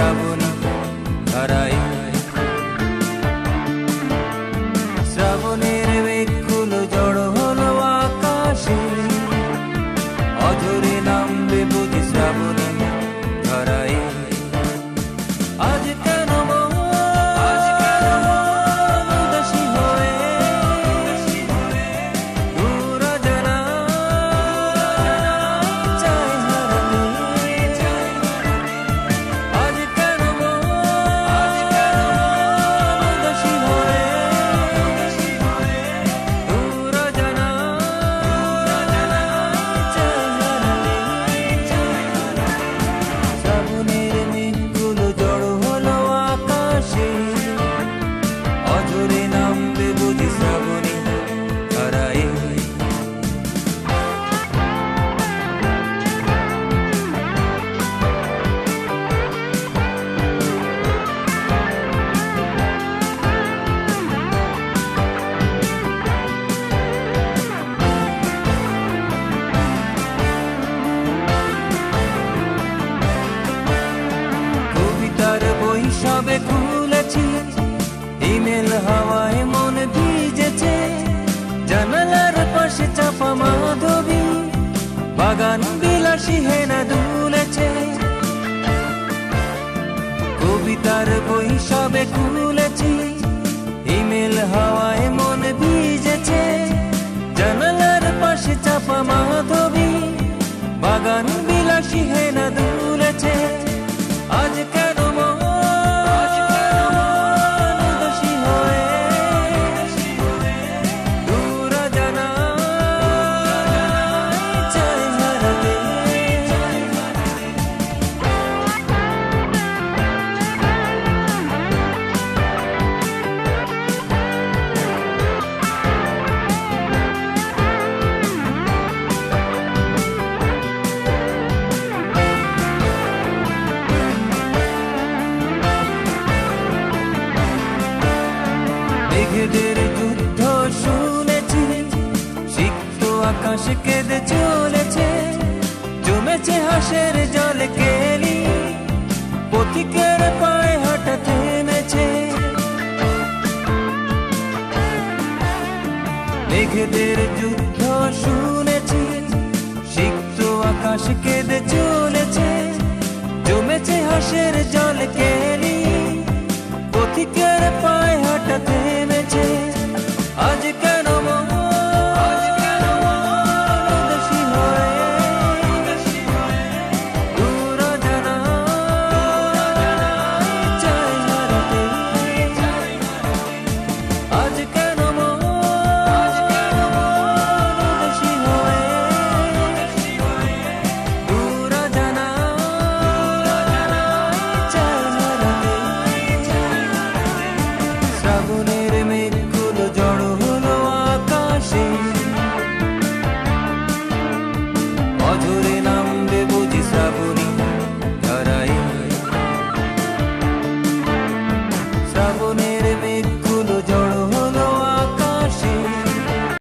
শ্রাবণী ধারায়। শ্রাবণের মেঘগুলো জড়ো হলো আকাশে, অঝরে নামবে বুঝি শ্রাবণী ধারায়। আজ কেন উদাসী হয়ে দূর অজানা চাই হারাতে। আজ কেন উদাসী হয়ে দূর অজানা চাই হারাতে। শ্রাবণের মেঘগুলো জড়ো হলো আকাশে, অঝরে নামবে বুঝি শ্রাবণী ধারায়। কবিতার বই সবে খুলেছি, ইমেল হাওয়ায় মন ভিজেছে। জানালার পাশে চাপা মাধবী, বাগান বিলাসী হেনা দুলেছে। কবিতার বই সবে খুলেছি, ইমেল হাওয়ায় মন ভিজেছে। জানালার পাশে চাপা মাধবী, বাগান বিলাসী হেনা দুলেছে। আজ কেন উদাসী হয়ে দূর অজানা চাই হারাতে। মেঘেদের যুদ্ধ শুনেছি, সিক্ত আকাশ কেঁদে চলেছে। জমেছে হাসের জল কেলি, পথিকের পায়ে হাঁটা থেমেছে। মেঘেদের যুদ্ধ শুনেছি, সিক্ত আকাশ কেঁদে চলেছে। জমেছে হাসের জল কেলি, পথিকের পায়ে হাঁটা থেমেছে। আজ